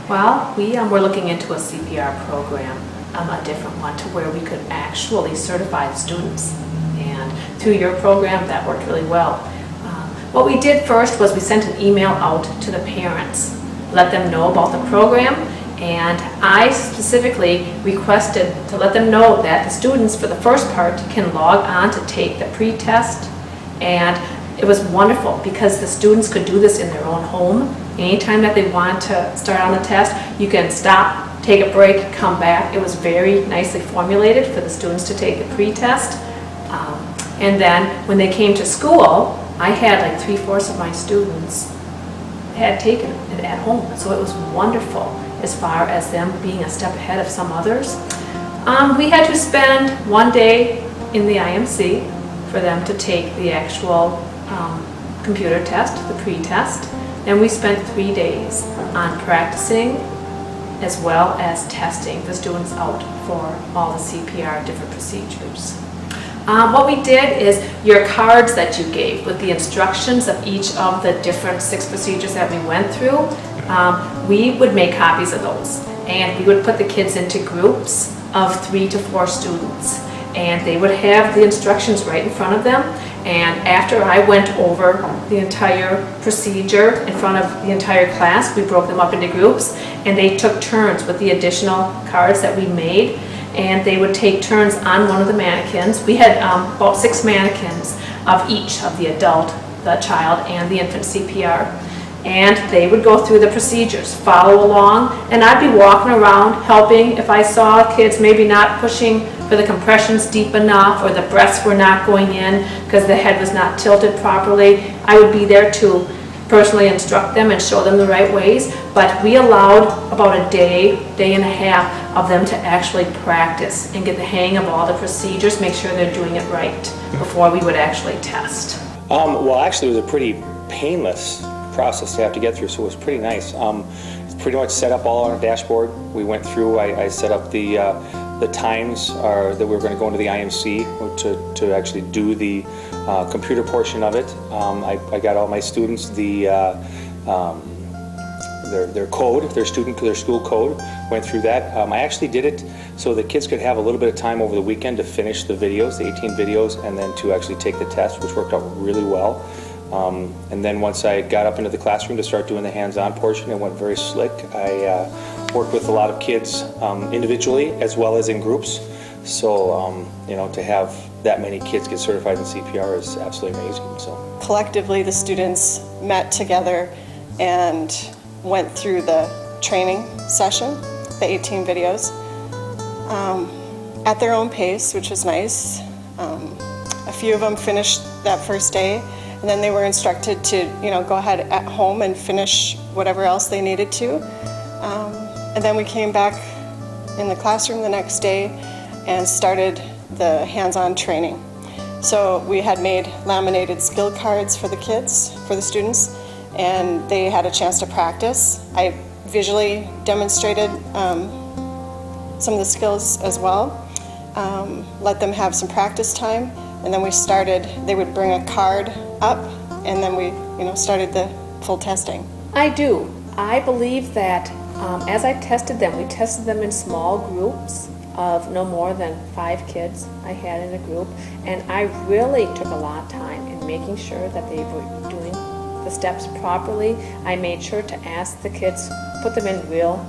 Well, we're looking into a CPR program, a different one, to where we could actually certify the students. And through your program, that worked really well. What we did first was we sent an email out to the parents, let them know about the program, and I specifically requested to let them know that the students, for the first part, can log on to take the pre-test. And it was wonderful because the students could do this in their own home. Anytime that they want to start on the test, you can stop, take a break, come back. It was very nicely formulated for the students to take the pre-test. And then when they came to school, I had like 3/4 of my students had taken it at home. So it was wonderful as far as them being a step ahead of some others. We had to spend one day in the IMC for them to take the actual computer test, the pre-test. And we spent 3 days on practicing as well as testing the students out for all the CPR different procedures. What we did is your cards that you gave with the instructions of each of the different 6 procedures that we went through, we would make copies of those. And we would put the kids into groups of 3 to 4 students. And they would have the instructions right in front of them. And after I went over the entire procedure in front of the entire class, we broke them up into groups, and they took turns with the additional cards that we made. And they would take turns on one of the mannequins. We had about 6 mannequins of each of the adult, the child, and the infant CPR. And they would go through the procedures, follow along, and I'd be walking around helping if I saw kids maybe not pushing for the compressions deep enough, or the breaths were not going in because the head was not tilted properly. I would be there to personally instruct them and show them the right ways, but we allowed about a day and a half of them to actually practice and get the hang of all the procedures, make sure they're doing it right before we would actually test. Well, actually, it was a pretty painless process to have to get through, so it was pretty nice. It's pretty much set up all on a dashboard. We went through, I set up the times that we were going to go into the IMC to actually do the computer portion of it. I got all my students their code, their school code, went through that. I actually did it so the kids could have a little bit of time over the weekend to finish the videos, the 18 videos, and then to actually take the test, which worked out really well. And then once I got up into the classroom to start doing the hands-on portion, it went very slick. I worked with a lot of kids individually as well as in groups. So, to have that many kids get certified in CPR is absolutely amazing. So, collectively, the students met together and went through the training session, the 18 videos, at their own pace, which was nice. A few of them finished that first day, and then they were instructed to, go ahead at home and finish whatever else they needed to. And then we came back in the classroom the next day and started the hands-on training. So we had made laminated skill cards for the kids, for the students, and they had a chance to practice. I visually demonstrated some of the skills as well, let them have some practice time, and then they would bring a card up, and then we started the full testing. I do. I believe that as I tested them, we tested them in small groups of no more than 5 kids I had in a group, and I really took a lot of time in making sure that they were doing the steps properly. I made sure to ask the kids, put them in real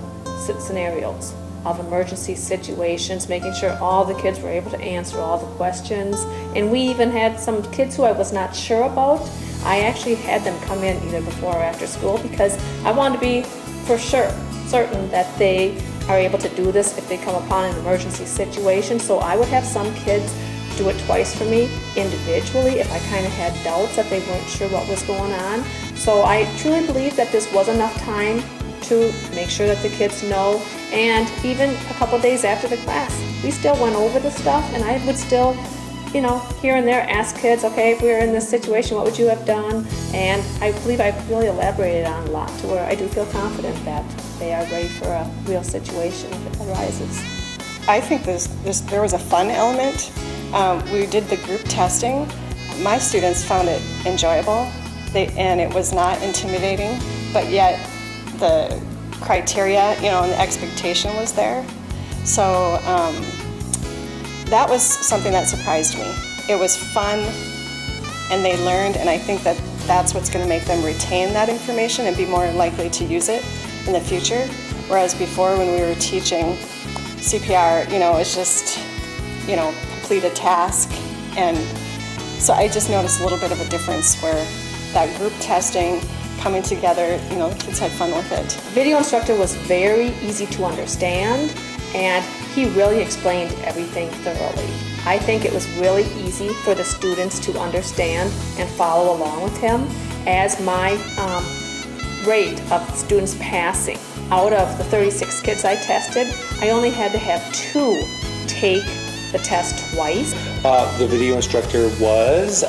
scenarios of emergency situations, making sure all the kids were able to answer all the questions. And we even had some kids who I was not sure about. I actually had them come in either before or after school because I wanted to be for certain that they are able to do this if they come upon an emergency situation. So I would have some kids do it twice for me individually if I kind of had doubts that they weren't sure what was going on. So I truly believe that this was enough time to make sure that the kids know. And even a couple days after the class, we still went over the stuff, and I would still, here and there ask kids, okay, if we were in this situation, what would you have done? And I believe I really elaborated on a lot to where I do feel confident that they are ready for a real situation if it arises. I think there was a fun element. We did the group testing. My students found it enjoyable, and it was not intimidating, but yet the criteria, and the expectation was there. So that was something that surprised me. It was fun, and they learned, and I think that that's what's going to make them retain that information and be more likely to use it in the future. Whereas before, when we were teaching CPR, it's just, complete a task. And so I just noticed a little bit of a difference where that group testing, coming together, the kids had fun with it. Video instructor was very easy to understand, and he really explained everything thoroughly. I think it was really easy for the students to understand and follow along with him, as my rate of students passing. Out of the 36 kids I tested, I only had to have 2 take the test twice. The video instructor was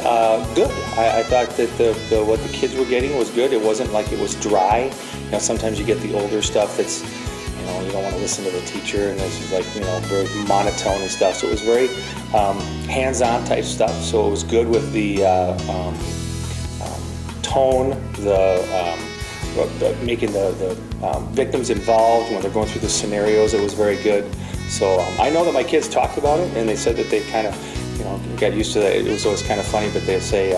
good. I thought that what the kids were getting was good. It wasn't like it was dry. Sometimes you get the older stuff that's, you don't want to listen to the teacher, and this is like, very monotone and stuff. So it was very hands-on type stuff. So it was good with the tone, making the victims involved when they're going through the scenarios. It was very good. So I know that my kids talked about it, and they said that they kind of, got used to that. It was always kind of funny, but they'd say,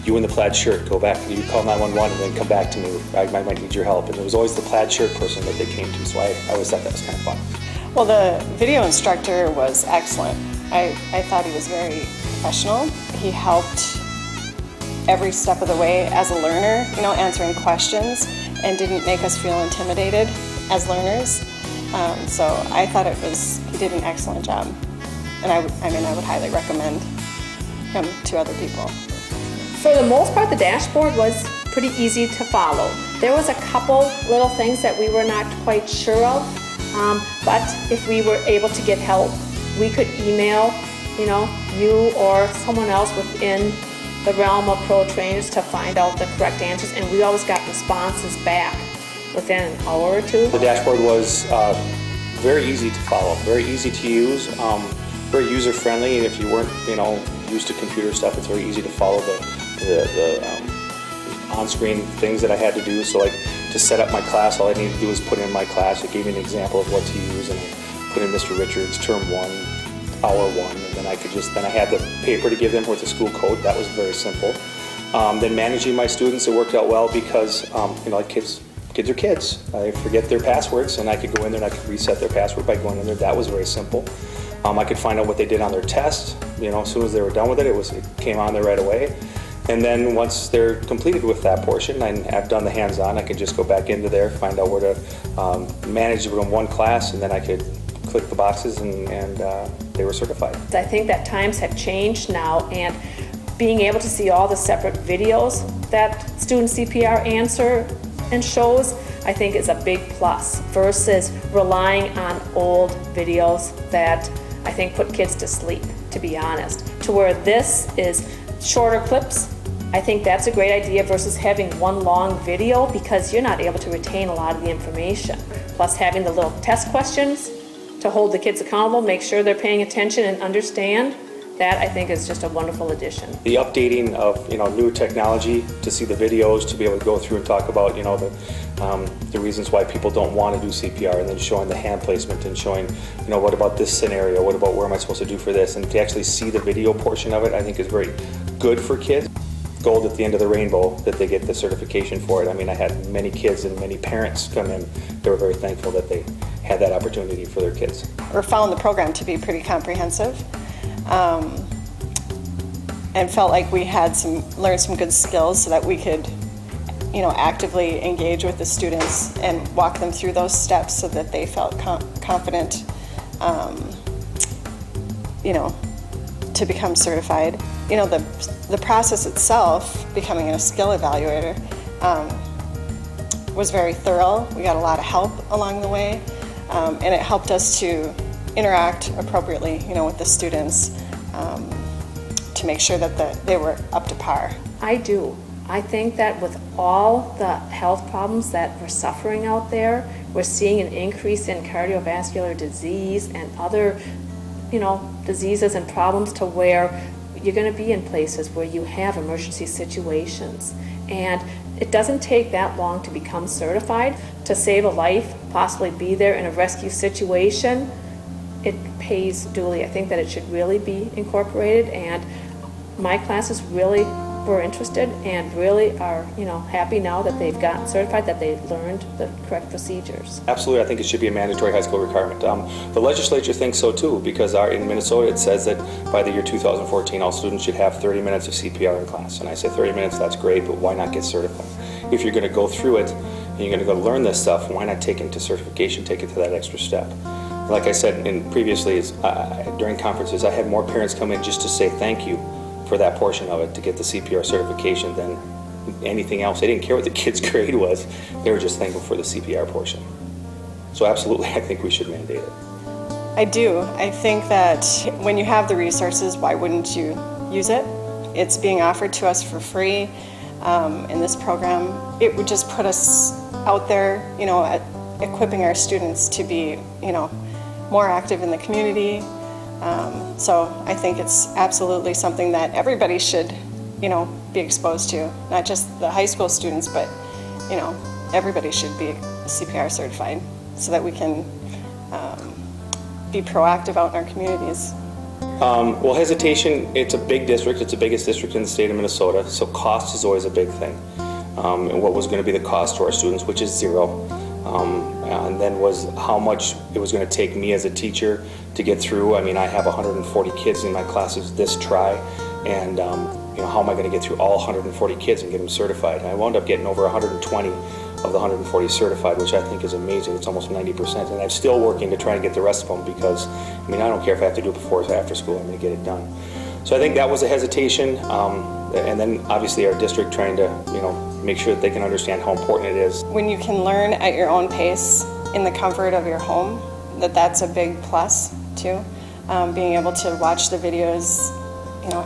you in the plaid shirt, go back, you call 911 and then come back to me. I might need your help. And it was always the plaid shirt person that they came to, so I always thought that was kind of fun. Well, the video instructor was excellent. I thought he was very professional. He helped every step of the way as a learner, answering questions, and didn't make us feel intimidated as learners. So I thought he did an excellent job. And I would highly recommend him to other people. For the most part, the dashboard was pretty easy to follow. There was a couple little things that we were not quite sure of, but if we were able to get help, we could email, you or someone else within the realm of pro trainers to find out the correct answers, and we always got responses back within an hour or 2. The dashboard was very easy to follow, very easy to use, very user-friendly, and if you weren't, used to computer stuff, it's very easy to follow the on-screen things that I had to do. So like to set up my class, all I needed to do was put in my class. It gave me an example of what to use, and I put in Mr. Richards, term 1, hour 1, and then I had the paper to give them with the school code. That was very simple. Then managing my students, it worked out well because, kids are kids. I forget their passwords, and I could go in there and I could reset their password by going in there. That was very simple. I could find out what they did on their test. As soon as they were done with it, it came on there right away. And then once they're completed with that portion, and I've done the hands-on, I could just go back into there, find out where to manage it in one class, and then I could click the boxes, and they were certified. I think that times have changed now, and being able to see all the separate videos that student CPR answer and shows, I think is a big plus versus relying on old videos that I think put kids to sleep, to be honest. To where this is shorter clips, I think that's a great idea versus having one long video, because you're not able to retain a lot of the information. Plus having the little test questions to hold the kids accountable, make sure they're paying attention and understand. That I think is just a wonderful addition. The updating of new technology, to see the videos, to be able to go through and talk about the reasons why people don't want to do CPR, and then showing the hand placement and showing what about this scenario, what about where am I supposed to do for this, and to actually see the video portion of it, I think is very good for kids. Gold at the end of the rainbow that they get the certification for it. I mean, I had many kids and many parents come in. They were very thankful that they had that opportunity for their kids. We found the program to be pretty comprehensive. And felt like we had learned some good skills so that we could, actively engage with the students and walk them through those steps so that they felt confident, to become certified. The process itself, becoming a skill evaluator, was very thorough. We got a lot of help along the way, and it helped us to interact appropriately, with the students, to make sure that they were up to par. I do. I think that with all the health problems that we're suffering out there, we're seeing an increase in cardiovascular disease and other, diseases and problems, to where, you're going to be in places where you have emergency situations. And it doesn't take that long to become certified, to save a life, possibly be there in a rescue situation. It pays duly. I think that it should really be incorporated, and my classes really were interested and really are, happy now that they've gotten certified, that they learned the correct procedures. Absolutely, I think it should be a mandatory high school requirement. The legislature thinks so too, because in Minnesota it says that by the year 2014 all students should have 30 minutes of CPR in class. And I say 30 minutes, that's great, but why not get certified? If you're going to go through it and you're going to go learn this stuff, why not take it to certification, take it to that extra step? Like I said previously, during conferences, I had more parents come in just to say thank you for that portion of it, to get the CPR certification, than anything else. They didn't care what the kid's grade was. They were just thankful for the CPR portion. So absolutely, I think we should mandate it. I do. I think that when you have the resources, why wouldn't you use it? It's being offered to us for free in this program. It would just put us out there, at equipping our students to be, more active in the community. So I think it's absolutely something that everybody should, be exposed to. Not just the high school students, but, everybody should be CPR certified so that we can be proactive out in our communities. Well, hesitation, it's a big district. It's the biggest district in the state of Minnesota, so cost is always a big thing. And what was going to be the cost to our students, which is zero. And then was how much it was going to take me as a teacher to get through. I mean, I have 140 kids in my classes this try, and how am I going to get through all 140 kids and get them certified? And I wound up getting over 120 of the 140 certified, which I think is amazing. It's almost 90%, and I'm still working to try and get the rest of them, because I don't care if I have to do it before or after school. I'm going to get it done. So I think that was a hesitation, and then obviously our district trying to make sure that they can understand how important it is. When you can learn at your own pace in the comfort of your home, that's a big plus too. Being able to watch the videos,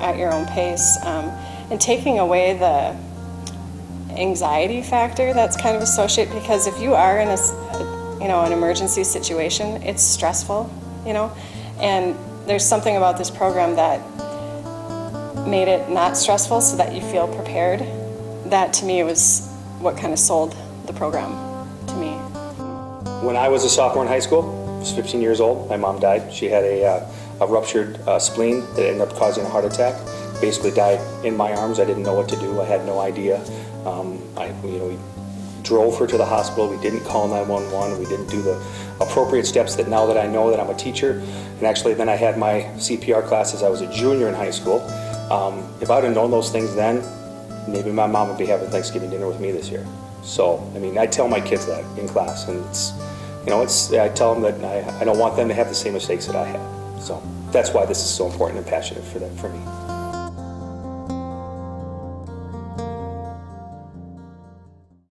at your own pace, and taking away the anxiety factor that's kind of associated, because if you are in an emergency situation, it's stressful, and there's something about this program that made it not stressful so that you feel prepared. That to me was what kind of sold the program to me. When I was a sophomore in high school, I was 15 years old, my mom died. She had a ruptured spleen that ended up causing a heart attack. Basically died in my arms. I didn't know what to do. I had no idea. We drove her to the hospital. We didn't call 911. We didn't do the appropriate steps that now that I know that I'm a teacher. And actually then I had my CPR classes. I was a junior in high school. If I would have known those things then, maybe my mom would be having Thanksgiving dinner with me this year. So, I tell my kids that in class, and I tell them that I don't want them to have the same mistakes that I had. So that's why this is so important and passionate for me.